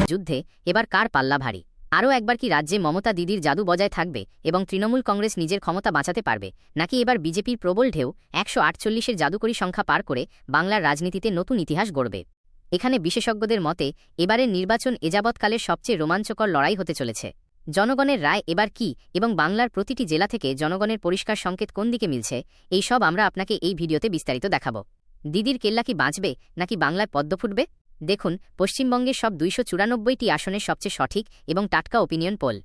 যুদ্ধে এবার কার পাল্লা ভারী? আরও একবার কি রাজ্যে মমতা দিদির জাদু বজায় থাকবে এবং তৃণমূল কংগ্রেস নিজের ক্ষমতা বাঁচাতে পারবে, নাকি এবার বিজেপির প্রবল ঢেউ ১৪৮-এর জাদুকরী সংখ্যা পার করে বাংলার রাজনীতিতে নতুন ইতিহাস গড়বে? এখানে বিশেষজ্ঞদের মতে এবারের নির্বাচন এযাবৎকালের সবচেয়ে রোমাঞ্চকর লড়াই হতে চলেছে। জনগণের রায় এবার কি এবং বাংলার প্রতিটি জেলা থেকে জনগণের পরিষ্কার সংকেত কোন দিকে মিলছে, এই সব আমরা আপনাকে এই ভিডিওতে বিস্তারিত দেখাব। দিদির কেল্লা কি বাঁচবে নাকি বাংলায় পদ্ম ফুটবে? দেখুন পশ্চিমবঙ্গের সব ২৯৪টি আসনের সবচেয়ে সঠিক এবং টাটকা ওপিনিয়ন পোল।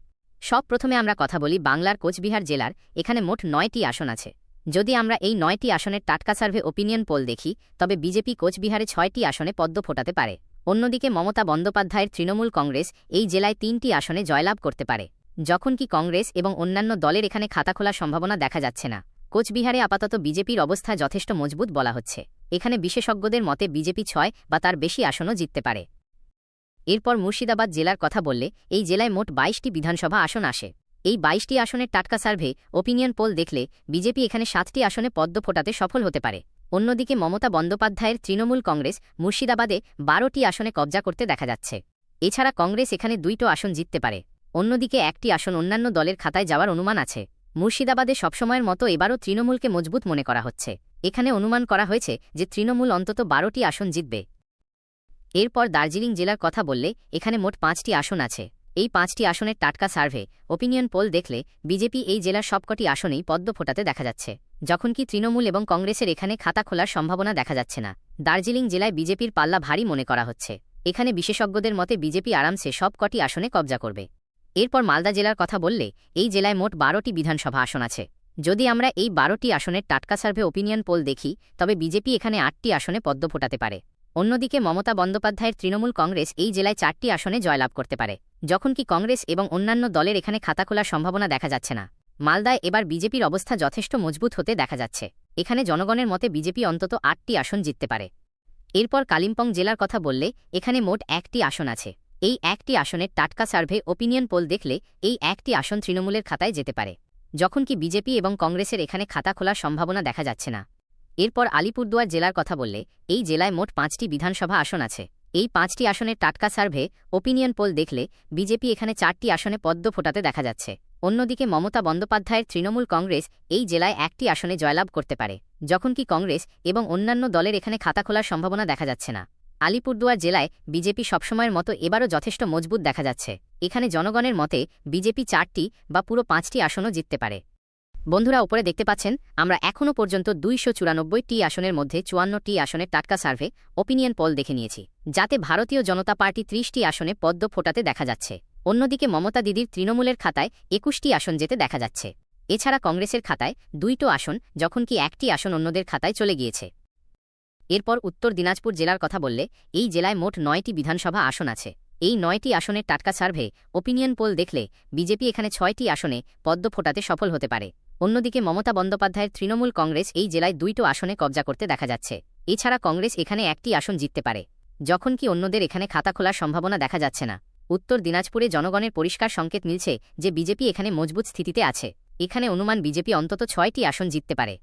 সব প্রথমে আমরা কথা বলি বাংলার কোচবিহার জেলার। এখানে মোট ৯টি আসন আছে। যদি আমরা এই ৯টি আসনের টাটকা সার্ভে ওপিনিয়ন পোল দেখি, তবে বিজেপি কোচবিহারে ৬টি আসনে পদ্ম ফোটাতে পারে। অন্যদিকে মমতা বন্দ্যোপাধ্যায়ের তৃণমূল কংগ্রেস এই জেলায় ৩টি আসনে জয়লাভ করতে পারে, যখন কি কংগ্রেস এবং অন্যান্য দলের এখানে খাতা খোলার সম্ভাবনা দেখা যাচ্ছে না। কোচবিহারে আপাতত বিজেপির অবস্থা যথেষ্ট মজবুত বলা হচ্ছে। এখানে বিশেষজ্ঞদের মতে বিজেপি ৬ বা তার বেশি আসনও জিততে পারে। এরপর মুর্শিদাবাদ জেলার কথা বললে এই জেলায় মোট ২২টি বিধানসভা আসন আসে। এই ২২টি আসনের টাটকা সার্ভে ওপিনিয়ন পোল দেখলে বিজেপি এখানে ৭টি আসনে পদ্ম ফোটাতে সফল হতে পারে। অন্যদিকে মমতা বন্দ্যোপাধ্যায়ের তৃণমূল কংগ্রেস মুর্শিদাবাদে ১২টি আসনে কবজা করতে দেখা যাচ্ছে। এছাড়া কংগ্রেস এখানে ২টো আসন জিততে পারে। অন্যদিকে একটি আসন অন্যান্য দলের খাতায় যাওয়ার অনুমান আছে। মুর্শিদাবাদে সবসময়ের মতো এবারও তৃণমূলকে মজবুত মনে করা হচ্ছে। এখানে অনুমান করা হয়েছে যে তৃণমূল অন্তত ১২টি আসন জিতবে। এরপর দার্জিলিং জেলার কথা বললে এখানে মোট ৫টি আসন আছে। এই ৫টি আসনের টাটকা সার্ভে ওপিনিয়ন পোল দেখলে বিজেপি এই জেলার সবকটি আসনেই পদ্ম ফোটাতে দেখা যাচ্ছে, যখন কি তৃণমূল এবং কংগ্রেসের এখানে খাতা খোলার সম্ভাবনা দেখা যাচ্ছে না। দার্জিলিং জেলায় বিজেপির পাল্লা ভারী মনে করা হচ্ছে। এখানে বিশেষজ্ঞদের মতে বিজেপি আরামসে সবকটি আসনে কবজা করবে। এরপর মালদা জেলার কথা বললে এই জেলায় মোট ১২টি বিধানসভা আসন আছে। যদি আমরা এই ১২টি আসনের টাটকা সার্ভে ওপিনিয়ন পোল দেখি, তবে বিজেপি এখানে ৮টি আসনে পদ্ম ফোটাতে পারে। অন্যদিকে মমতা বন্দ্যোপাধ্যায়ের তৃণমূল কংগ্রেস এই জেলায় ৪টি আসনে জয়লাভ করতে পারে, যখন কি কংগ্রেস এবং অন্যান্য দলের এখানে খাতা খোলার সম্ভাবনা দেখা যাচ্ছে না। মালদায় এবার বিজেপির অবস্থা যথেষ্ট মজবুত হতে দেখা যাচ্ছে। এখানে জনগণের মতে বিজেপি অন্তত ৮টি আসন জিততে পারে। এরপর কালিম্পং জেলার কথা বললে এখানে মোট ১টি আসন আছে। এই ১টি আসনের টাটকা সার্ভে ওপিনিয়ন পোল দেখলে এই ১টি আসন তৃণমূলের খাতায় যেতে পারে, যখন কি বিজেপি এবং কংগ্রেসের এখানে খাতা খোলার সম্ভাবনা দেখা যাচ্ছে না। এরপর আলিপুরদুয়ার জেলার কথা বললে এই জেলায় মোট ৫টি বিধানসভা আসন আছে। এই ৫টি আসনের টাটকা সার্ভে ওপিনিয়ন পোল দেখলে বিজেপি এখানে ৪টি আসনে পদ্ম ফোটাতে দেখা যাচ্ছে। অন্যদিকে মমতা বন্দ্যোপাধ্যায়ের তৃণমূল কংগ্রেস এই জেলায় ১টি আসনে জয়লাভ করতে পারে, যখন কি কংগ্রেস এবং অন্যান্য দলের এখানে খাতা খোলার সম্ভাবনা দেখা যাচ্ছে না। আলিপুরদুয়ার জেলায় বিজেপি সবসময়ের মতো এবারও যথেষ্ট মজবুত দেখা যাচ্ছে। এখানে জনগণের মতে বিজেপি ৪টি বা পুরো ৫টি আসনও জিততে পারে। বন্ধুরা, উপরে দেখতে পাচ্ছেন আমরা এখনও পর্যন্ত ২৯৪টি আসনের মধ্যে ৫৪টি আসনের টাটকা সার্ভে ওপিনিয়ন পোল দেখে নিয়েছি, যাতে ভারতীয় জনতা পার্টি ৩০টি আসনে পদ্ম ফোটাতে দেখা যাচ্ছে। অন্যদিকে মমতা দিদির তৃণমূলের খাতায় ২১টি আসন যেতে দেখা যাচ্ছে। এছাড়া কংগ্রেসের খাতায় ২টো আসন, যখন কি ১টি আসন অন্যদের খাতায় চলে গিয়েছে। এরপর উত্তর দিনাজপুর জেলার কথা বললে এই জেলায় মোট ৯টি বিধানসভা আসন আছে। এই ৯টি আসনের টাটকা সার্ভে ওপিনিয়ন পোল দেখলে বিজেপি এখানে ৬টি আসনে পদ্ম ফোটাতে সফল হতে পারে। অন্যদিকে মমতা বন্দ্যোপাধ্যায়ের তৃণমূল কংগ্রেস এই জেলায় ২টো আসনে কবজা করতে দেখা যাচ্ছে। এছাড়া কংগ্রেস এখানে ১টি আসন জিততে পারে, যখন কি অন্যদের এখানে খাতা খোলার সম্ভাবনা দেখা যাচ্ছে না। উত্তর দিনাজপুরে জনগণের পরিষ্কার সংকেত মিলছে যে বিজেপি এখানে মজবুত স্থিতিতে আছে। এখানে অনুমান বিজেপি অন্তত ৬টি আসন জিততে পারে।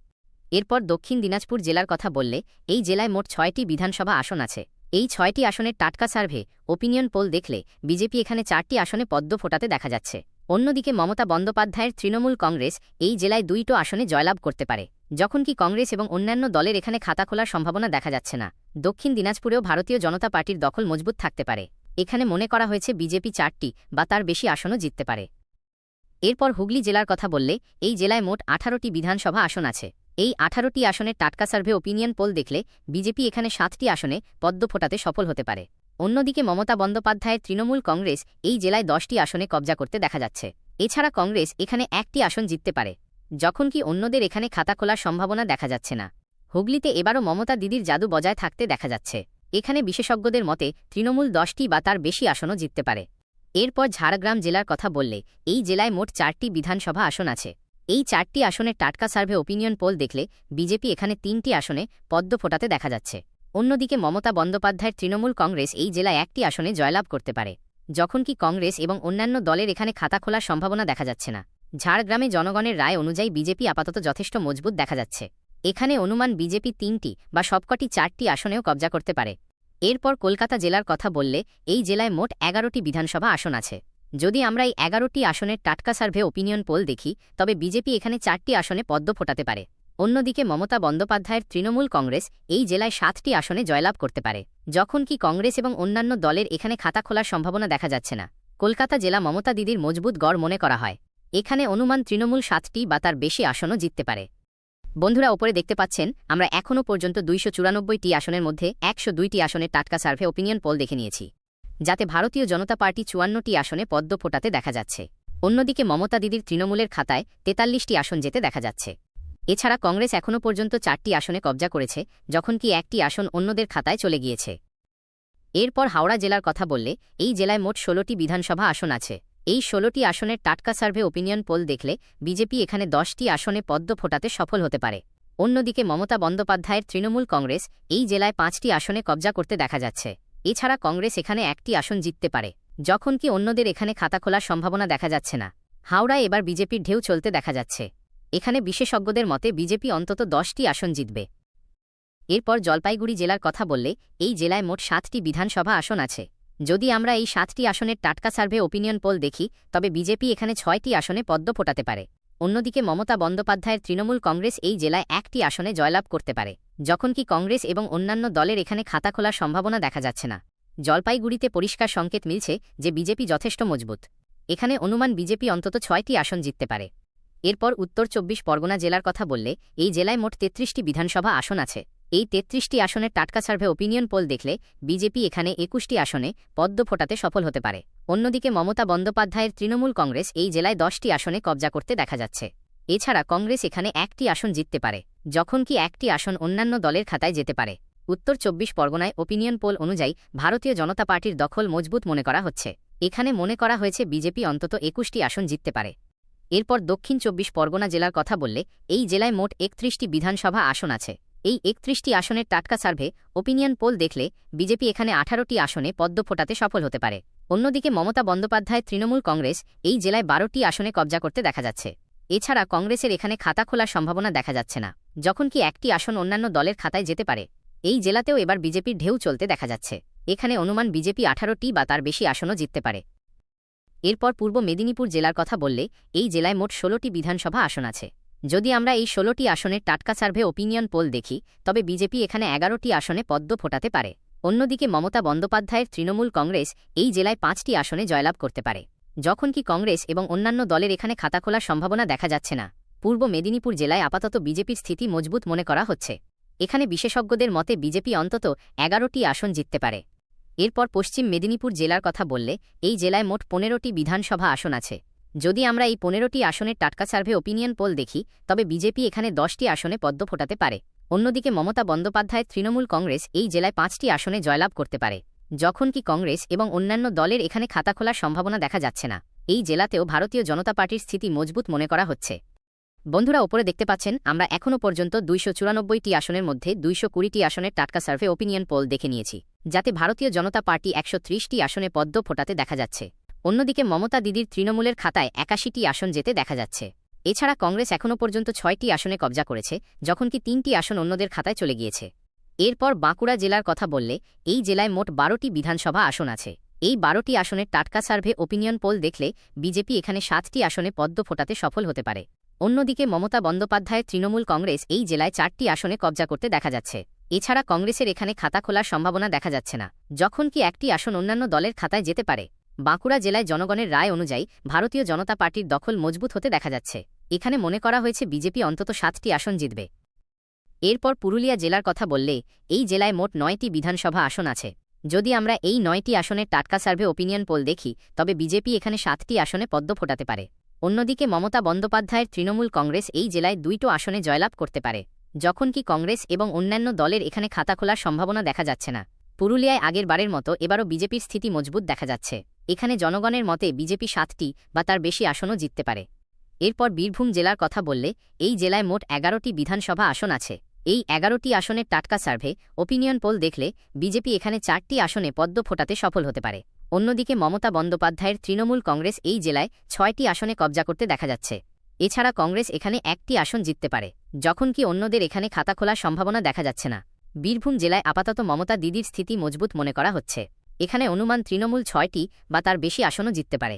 এরপর দক্ষিণ দিনাজপুর জেলার কথা বললে এই জেলায় মোট ৬টি বিধানসভা আসন আছে। এই ৬টি আসনের টাটকা সার্ভে ওপিনিয়ন পোল দেখলে বিজেপি এখানে ৪টি আসনে পদ্ম ফোটাতে দেখা যাচ্ছে। অন্যদিকে মমতা বন্দ্যোপাধ্যায়ের তৃণমূল কংগ্রেস এই জেলায় ২টো আসনে জয়লাভ করতে পারে, যখন কি কংগ্রেস এবং অন্যান্য দলের এখানে খাতা খোলার সম্ভাবনা দেখা যাচ্ছে না। দক্ষিণ দিনাজপুরেও ভারতীয় জনতা পার্টির দখল মজবুত থাকতে পারে। এখানে মনে করা হয়েছে বিজেপি ৪টি বা তার বেশি আসনও জিততে পারে। এরপর হুগলি জেলার কথা বললে এই জেলায় মোট ১৮টি বিধানসভা আসন আছে। এই ১৮টি আসনের টাটকা সার্ভে ওপিনিয়ন পোল দেখলে বিজেপি এখানে ৭টি আসনে পদ্ম ফোটাতে সফল হতে পারে। অন্যদিকে মমতা বন্দ্যোপাধ্যায়ের তৃণমূল কংগ্রেস এই জেলায় ১০টি আসনে কবজা করতে দেখা যাচ্ছে। এছাড়া কংগ্রেস এখানে ১টি আসন জিততে পারে, যখন কি অন্যদের এখানে খাতা খোলার সম্ভাবনা দেখা যাচ্ছে না। হুগলিতে এবারও মমতা দিদির জাদু বজায় থাকতে দেখা যাচ্ছে। এখানে বিশেষজ্ঞদের মতে তৃণমূল ১০টি বা তার বেশি আসনও জিততে পারে। এরপর ঝাড়গ্রাম জেলার কথা বললে এই জেলায় মোট ৪টি বিধানসভা আসন আছে। এই ৪টি আসনের টাটকা সার্ভে ওপিনিয়ন পোল দেখলে বিজেপি এখানে ৩টি আসনে পদ্ম ফোটাতে দেখা যাচ্ছে। অন্যদিকে মমতা বন্দ্যোপাধ্যায়ের তৃণমূল কংগ্রেস এই জেলায় ১টি আসনে জয়লাভ করতে পারে, যখন কি কংগ্রেস এবং অন্যান্য দলের এখানে খাতা খোলার সম্ভাবনা দেখা যাচ্ছে না। ঝাড়গ্রামে জনগণের রায় অনুযায়ী বিজেপি আপাতত যথেষ্ট মজবুত দেখা যাচ্ছে। এখানে অনুমান বিজেপি ৩টি বা সবকটি ৪টি আসনেও কবজা করতে পারে। এরপর কলকাতা জেলার কথা বললে এই জেলায় মোট 11টি বিধানসভা আসন আছে। যদি আমরা এই 11টি আসনের টাটকা সার্ভে ওপিনিয়ন পোল দেখি, তবে বিজেপি এখানে 4টি আসনে পদ্ম ফোটাতে পারে। অন্যদিকে মমতা বন্দ্যোপাধ্যায়ের তৃণমূল কংগ্রেস এই জেলায় 7টি আসনে জয়লাভ করতে পারে, যখন কি কংগ্রেস এবং অন্যান্য দলের এখানে খাতা খোলার সম্ভাবনা দেখা যাচ্ছে না। কলকাতা জেলা মমতা দিদির মজবুত গড় মনে করা হয়। এখানে অনুমান তৃণমূল 7টি বা তার বেশি আসনও জিততে পারে। বন্ধুরা, ওপরে দেখতে পাচ্ছেন আমরা এখনও পর্যন্ত 294টি আসনের মধ্যে 102টি আসনের টাটকা সার্ভে ওপিনিয়ন পোল দেখে নিয়েছি, যাতে ভারতীয় জনতা পার্টি 54টি আসনে পদ্ম ফোটাতে দেখা যাচ্ছে। অন্যদিকে মমতা দিদির তৃণমূলের খাতায় 43টি আসন যেতে দেখা যাচ্ছে। এছাড়া কংগ্রেস এখনও পর্যন্ত 4টি আসনে কবজা করেছে, যখন কি 1টি আসন অন্যদের খাতায় চলে গিয়েছে। এরপর হাওড়া জেলার কথা বললে এই জেলায় মোট 16টি বিধানসভা আসন আছে। এই 16টি আসনের টাটকা সার্ভে ওপিনিয়ন পোল দেখলে বিজেপি এখানে 10টি আসনে পদ্ম ফোটাতে সফল হতে পারে। অন্যদিকে মমতা বন্দ্যোপাধ্যায়ের তৃণমূল কংগ্রেস এই জেলায় 5টি আসনে কবজা করতে দেখা যাচ্ছে। এছাড়া কংগ্রেস এখানে 1টি আসন জিততে পারে, যখন কি অন্যদের এখানে খাতা খোলার সম্ভাবনা দেখা যাচ্ছে না। হাওড়ায় এবার বিজেপির ঢেউ চলতে দেখা যাচ্ছে। এখানে বিশেষজ্ঞদের মতে বিজেপি অন্তত 10টি আসন জিতবে। এরপর জলপাইগুড়ি জেলার কথা বললে এই জেলায় মোট 7টি বিধানসভা আসন আছে। যদি আমরা এই 7টি আসনের টাটকা সার্ভে ওপিনিয়ন পোল দেখি, তবে বিজেপি এখানে 6টি আসনে পদ্ম ফোটাতে পারে। অন্যদিকে মমতা বন্দ্যোপাধ্যায়ের তৃণমূল কংগ্রেস এই জেলায় 1টি আসনে জয়লাভ করতে পারে, যখন কি কংগ্রেস এবং অন্যান্য দলের এখানে খাতা খোলার সম্ভাবনা দেখা যাচ্ছে না। জলপাইগুড়িতে পরিষ্কার সংকেত মিলছে যে বিজেপি যথেষ্ট মজবুত। এখানে অনুমান বিজেপি অন্তত 6টি আসন জিততে পারে। এরপর উত্তর 24 পরগনা জেলার কথা বললে এই জেলায় মোট 33টি বিধানসভা আসন আছে। এই 33টি আসনের টাটকা সার্ভে ওপিনিয়ন পোল দেখলে বিজেপি এখানে 21টি আসনে পদ্ম ফোটাতে সফল হতে পারে। অন্যদিকে মমতা বন্দ্যোপাধ্যায়ের তৃণমূল কংগ্রেস এই জেলায় 10টি আসনে কবজা করতে দেখা যাচ্ছে। এছাড়া কংগ্রেস এখানে 1টি আসন জিততে পারে, যখন কি 1টি আসন অন্যান্য দলের খাতায় যেতে পারে। উত্তর 24 পরগনায় ওপিনিয়ন পোল অনুযায়ী ভারতীয় জনতা পার্টির দখল মজবুত মনে করা হচ্ছে। এখানে মনে করা হয়েছে বিজেপি অন্তত 21টি আসন জিততে পারে। এরপর দক্ষিণ 24 পরগনা জেলার কথা বললে এই জেলায় মোট 31টি বিধানসভা আসন আছে। এই 31টি আসনের টাটকা সার্ভে ওপিনিয়ন পোল দেখলে বিজেপি এখানে 18টি আসনে পদ্ম ফোটাতে সফল হতে পারে। অন্যদিকে মমতা বন্দ্যোপাধ্যায়ের তৃণমূল কংগ্রেস এই জেলায় 12টি আসনে কবজা করতে দেখা যাচ্ছে। এছাড়া কংগ্রেসের এখানে খাতা খোলার সম্ভাবনা দেখা যাচ্ছে না, যখন কি 1টি আসন অন্যান্য দলের খাতায় যেতে পারে। এই জেলাতেও এবার বিজেপির ঢেউ চলতে দেখা যাচ্ছে। এখানে অনুমান বিজেপি 18টি বা তার বেশি আসনও জিততে পারে। এরপর পূর্ব মেদিনীপুর জেলার কথা বললে এই জেলায় মোট 16টি বিধানসভা আসন আছে। যদি আমরা এই 16টি আসনের টাটকা সার্ভে ওপিনিয়ন পোল দেখি, তবে বিজেপি এখানে 11টি আসনে পদ্ম ফোটাতে পারে। অন্যদিকে মমতা বন্দ্যোপাধ্যায়ের তৃণমূল কংগ্রেস এই জেলায় 5টি আসনে জয়লাভ করতে পারে, যখন কি কংগ্রেস এবং অন্যান্য দলের এখানে খাতা খোলার সম্ভাবনা দেখা যাচ্ছে না। পূর্ব মেদিনীপুর জেলায় আপাতত বিজেপির স্থিতি মজবুত মনে করা হচ্ছে। এখানে বিশেষজ্ঞদের মতে বিজেপি অন্তত 11টি আসন জিততে পারে। এরপর পশ্চিম মেদিনীপুর জেলার কথা বললে এই জেলায় মোট 15টি বিধানসভা আসন আছে। যদি আমরা এই 15টি আসনের টাটকা সার্ভে ওপিনিয়ন পোল দেখি, তবে বিজেপি এখানে 10টি আসনে পদ্ম ফোটাতে পারে। অন্যদিকে মমতা বন্দ্যোপাধ্যায়ের তৃণমূল কংগ্রেস এই জেলায় 5টি আসনে জয়লাভ করতে পারে, যখন কি কংগ্রেস এবং অন্যান্য দলের এখানে খাতা খোলার সম্ভাবনা দেখা যাচ্ছে না। এই জেলাতেও ভারতীয় জনতা পার্টির স্থিতি মজবুত মনে করা হচ্ছে। বন্ধুরা, ওপরে দেখতে পাচ্ছেন আমরা এখনও পর্যন্ত 294টি আসনের মধ্যে 220টি আসনের টাটকা সার্ভে ওপিনিয়ন পোল দেখে নিয়েছি, যাতে ভারতীয় জনতা পার্টি 130টি আসনে পদ্ম ফোটাতে দেখা যাচ্ছে। অন্যদিকে মমতা দিদির তৃণমূলের খাতায় 81টি আসন যেতে দেখা যাচ্ছে। এছাড়া কংগ্রেস এখনও পর্যন্ত 6টি আসনে কবজা করেছে, যখন কি 3টি আসন অন্যদের খাতায় চলে গিয়েছে। এরপর বাঁকুড়া জেলার কথা বললে এই জেলায় মোট 12টি বিধানসভা আসন আছে। এই 12টি আসনের টাটকা সার্ভে ওপিনিয়ন পোল দেখলে বিজেপি এখানে 7টি আসনে পদ্ম ফোটাতে সফল হতে পারে। অন্যদিকে মমতা বন্দ্যোপাধ্যায়ের তৃণমূল কংগ্রেস এই জেলায় 4টি আসনে কবজা করতে দেখা যাচ্ছে। এছাড়া কংগ্রেসের এখানে খাতা খোলার সম্ভাবনা দেখা যাচ্ছে না, যখন কি 1টি আসন অন্যান্য দলের খাতায় যেতে পারে। বাঁকুড়া জেলায় জনগণের রায় অনুযায়ী ভারতীয় জনতা পার্টির দখল মজবুত হতে দেখা যাচ্ছে। এখানে মনে করা হয়েছে বিজেপি অন্তত 7টি আসন জিতবে। এরপর পুরুলিয়া জেলার কথা বললে এই জেলায় মোট 9টি বিধানসভা আসন আছে। যদি আমরা এই 9টি আসনের টাটকা সার্ভে ওপিনিয়ন পোল দেখি, তবে বিজেপি এখানে 7টি আসনে পদ্ম ফোটাতে পারে। অন্যদিকে মমতা বন্দ্যোপাধ্যায়ের তৃণমূল কংগ্রেস এই জেলায় 2টো আসনে জয়লাভ করতে পারে, যখন কি কংগ্রেস এবং অন্যান্য দলের এখানে খাতা খোলার সম্ভাবনা দেখা যাচ্ছে না। পুরুলিয়ায় আগের বারের মতো এবারও বিজেপির স্থিতি মজবুত দেখা যাচ্ছে। এখানে জনগণের মতে বিজেপি 7টি বা তার বেশি আসনও জিততে পারে। এরপর বীরভূম জেলার কথা বললে এই জেলায় মোট 11টি বিধানসভা আসন আছে। এই 11টি আসনের টাটকা সার্ভে ওপিনিয়ন পোল দেখলে বিজেপি এখানে 4টি আসনে পদ্ম ফোটাতে সফল হতে পারে। অন্যদিকে মমতা বন্দ্যোপাধ্যায়ের তৃণমূল কংগ্রেস এই জেলায় 6টি আসনে কবজা করতে দেখা যাচ্ছে। এছাড়া কংগ্রেস এখানে 1টি আসন জিততে পারে, যখন কি অন্যদের এখানে খাতা খোলার সম্ভাবনা দেখা যাচ্ছে না। বীরভূম জেলায় আপাতত মমতা দিদির স্থিতি মজবুত মনে করা হচ্ছে। এখানে অনুমান তৃণমূল ৬টি বা তার বেশি আসনও জিততে পারে।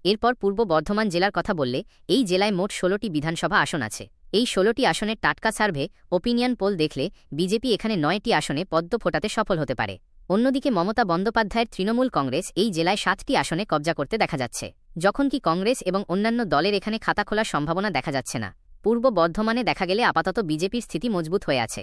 এরপর পূর্ব বর্ধমান জেলার কথা বললে এই জেলায় মোট ১৬টি বিধানসভা আসন আছে। এই ১৬টি আসনের টাটকা সার্ভে ওপিনিয়ন পোল দেখলে বিজেপি এখানে ৯টি আসনে পদ্ম ফোটাতে সফল হতে পারে। অন্যদিকে মমতা বন্দ্যোপাধ্যায়ের তৃণমূল কংগ্রেস এই জেলায় ৭টি আসনে কব্জা করতে দেখা যাচ্ছে, যখন কি কংগ্রেস এবং অন্যান্য দলের এখানে খাতা খোলার সম্ভাবনা দেখা যাচ্ছে না। পূর্ব বর্ধমানে দেখা গেলে আপাতত বিজেপির স্থিতি মজবুত হয়ে আছে।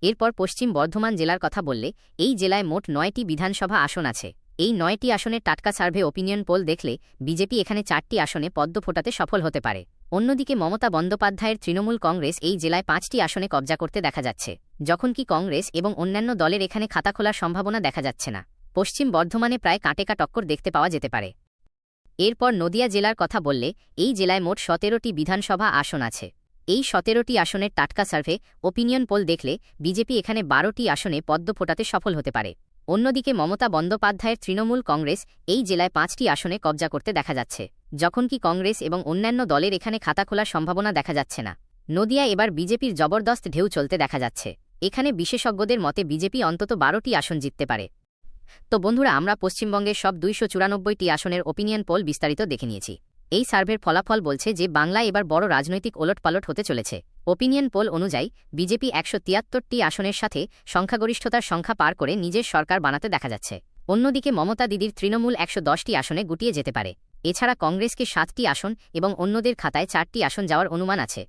এরপর পশ্চিম বর্ধমান জেলার কথা বললে এই জেলায় মোট ৯টি বিধানসভা আসন আছে। এই ৯টি আসনের টাটকা সার্ভে ওপিনিয়ন পোল দেখলে বিজেপি এখানে ৪টি আসনে পদ্ম ফোটাতে সফল হতে পারে। অন্যদিকে মমতা বন্দ্যোপাধ্যায়ের তৃণমূল কংগ্রেস এই জেলায় ৫টি আসনে কব্জা করতে দেখা যাচ্ছে, যখন কি কংগ্রেস এবং অন্যান্য দলের এখানে খাতা খোলার সম্ভাবনা দেখা যাচ্ছে না। পশ্চিম বর্ধমানে প্রায় কাটেকা টক্কর দেখতে পাওয়া যেতে পারে। এরপর নদিয়া জেলার কথা বললে এই জেলায় মোট ১৭টি বিধানসভা আসন আছে। এই ১৭টি আসনের টাটকা সার্ভে ওপিনিয়ন পোল দেখলে বিজেপি এখানে ১২টি আসনে পদ্ম ফোটাতে সফল হতে পারে। অন্যদিকে মমতা বন্দ্যোপাধ্যায়ের তৃণমূল কংগ্রেস এই জেলায় ৫টি আসনে কব্জা করতে দেখা যাচ্ছে, যখন কি কংগ্রেস এবং অন্যান্য দলের এখানে খাতা খোলার সম্ভাবনা দেখা যাচ্ছে না। নদিয়া এবার বিজেপির জবরদস্ত ঢেউ চলতে দেখা যাচ্ছে। এখানে বিশেষজ্ঞদের মতে বিজেপি অন্তত ১২টি আসন জিততে পারে। তো বন্ধুরা, আমরা পশ্চিমবঙ্গের সব ২৯৪টি আসনের ওপিনিয়ন পোল বিস্তারিত দেখে নিয়েছি। এই সার্ভের ফলাফল বলছে যে বাংলায় এবার বড় রাজনৈতিক ওলটপালট হতে চলেছে। ওপিনিয়ন পোল অনুযায়ী বিজেপি ১৭৩টি আসনের সাথে সংখ্যাগরিষ্ঠতার সংখ্যা পার করে নিজের সরকার বানাতে দেখা যাচ্ছে। অন্যদিকে মমতা দিদির তৃণমূল ১১০টি আসনে গুটিয়ে যেতে পারে। এছাড়া কংগ্রেসকে ৭টি আসন এবং অন্যদের খাতায় ৪টি আসন যাওয়ার অনুমান আছে।